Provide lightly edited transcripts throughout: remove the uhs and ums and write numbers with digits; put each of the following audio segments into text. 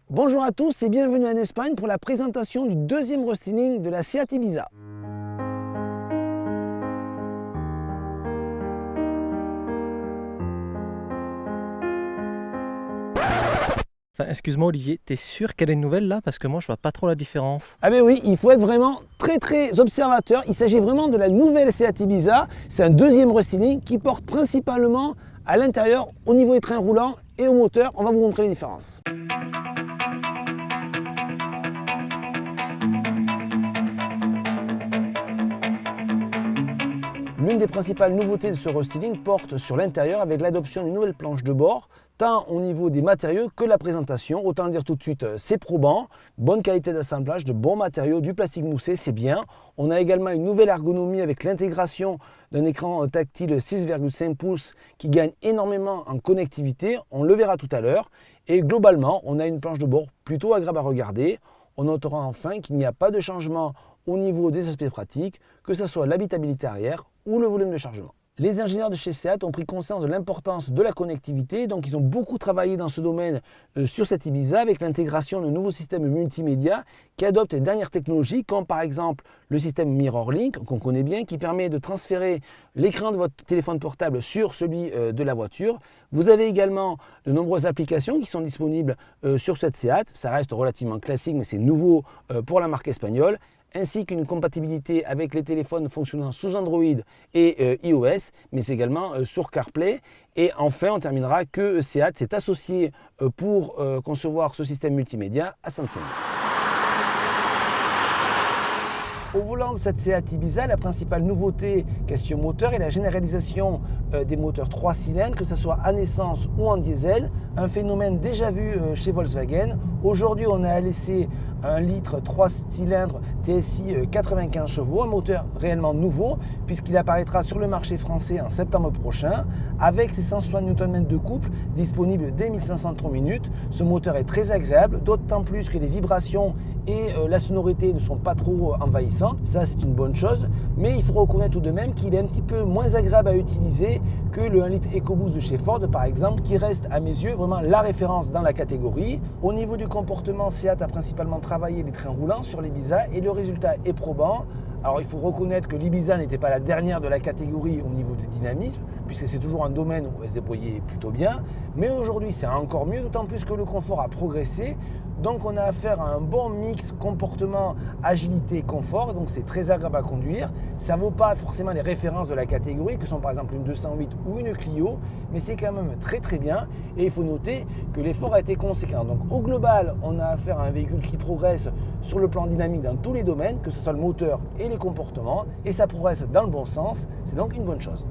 Bonjour à tous et bienvenue en Espagne pour la présentation du deuxième restyling de la Seat Ibiza. Enfin, excuse-moi Olivier, t'es sûr qu'elle est nouvelle là? Parce que moi je vois pas trop la différence. Ah ben oui, il faut être vraiment très observateur. Il s'agit vraiment de la nouvelle Seat Ibiza. C'est un deuxième restyling qui porte principalement à l'intérieur, au niveau des trains roulants et au moteur. On va vous montrer les différences. L'une des principales nouveautés de ce restyling porte sur l'intérieur avec l'adoption d'une nouvelle planche de bord, tant au niveau des matériaux que la présentation. Autant le dire tout de suite, c'est probant, bonne qualité d'assemblage, de bons matériaux, du plastique moussé, c'est bien. On a également une nouvelle ergonomie avec l'intégration d'un écran tactile 6,5 pouces qui gagne énormément en connectivité, on le verra tout à l'heure. Et globalement, on a une planche de bord plutôt agréable à regarder. On notera enfin qu'il n'y a pas de changement au niveau des aspects pratiques, que ce soit l'habitabilité arrière ou le volume de chargement. Les ingénieurs de chez Seat ont pris conscience de l'importance de la connectivité, donc ils ont beaucoup travaillé dans ce domaine sur cette Ibiza avec l'intégration de nouveaux systèmes multimédia qui adoptent les dernières technologies, comme par exemple le système MirrorLink qu'on connaît bien, qui permet de transférer l'écran de votre téléphone portable sur celui de la voiture. Vous avez également de nombreuses applications qui sont disponibles sur cette Seat. Ça reste relativement classique, mais c'est nouveau pour la marque espagnole, ainsi qu'une compatibilité avec les téléphones fonctionnant sous Android et iOS, mais c'est également sur CarPlay. Et enfin, on terminera que Seat s'est associé pour concevoir ce système multimédia à Samsung. Au volant de cette Seat Ibiza, la principale nouveauté question moteur est la généralisation des moteurs 3 cylindres, que ce soit en essence ou en diesel, un phénomène déjà vu chez Volkswagen. Aujourd'hui, on a laissé un litre 3 cylindres TSI 95 chevaux, un moteur réellement nouveau puisqu'il apparaîtra sur le marché français en septembre prochain avec ses 160 Nm de couple disponibles dès 1503 minutes. Ce moteur est très agréable, d'autant plus que les vibrations et la sonorité ne sont pas trop envahissantes. Ça, c'est une bonne chose, mais il faut reconnaître tout de même qu'il est un petit peu moins agréable à utiliser que le 1 litre EcoBoost de chez Ford par exemple, qui reste à mes yeux vraiment la référence dans la catégorie. Au niveau du comportement, Seat a principalement travaillé les trains roulants sur l'Ibiza et le résultat est probant. Alors il faut reconnaître que l'Ibiza n'était pas la dernière de la catégorie au niveau du dynamisme, puisque c'est toujours un domaine où elle se débrouillait plutôt bien, mais aujourd'hui c'est encore mieux, d'autant plus que le confort a progressé. Donc on a affaire à un bon mix comportement, agilité, confort, donc c'est très agréable à conduire. Ça ne vaut pas forcément les références de la catégorie, que sont par exemple une 208 ou une Clio, mais c'est quand même très bien, et il faut noter que l'effort a été conséquent. Donc au global, on a affaire à un véhicule qui progresse sur le plan dynamique dans tous les domaines, que ce soit le moteur et les comportements, et ça progresse dans le bon sens, c'est donc une bonne chose.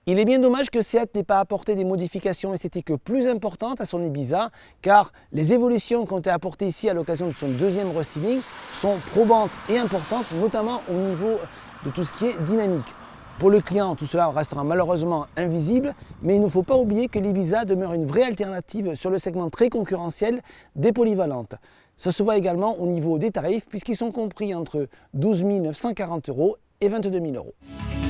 Il est bien dommage que Seat n'ait pas apporté des modifications esthétiques plus importantes à son Ibiza, car les évolutions qui ont été apportées ici à l'occasion de son deuxième restyling sont probantes et importantes, notamment au niveau de tout ce qui est dynamique. Pour le client, tout cela restera malheureusement invisible, mais il ne faut pas oublier que l'Ibiza demeure une vraie alternative sur le segment très concurrentiel des polyvalentes. Ça se voit également au niveau des tarifs, puisqu'ils sont compris entre 12 940 € et 22 000 €.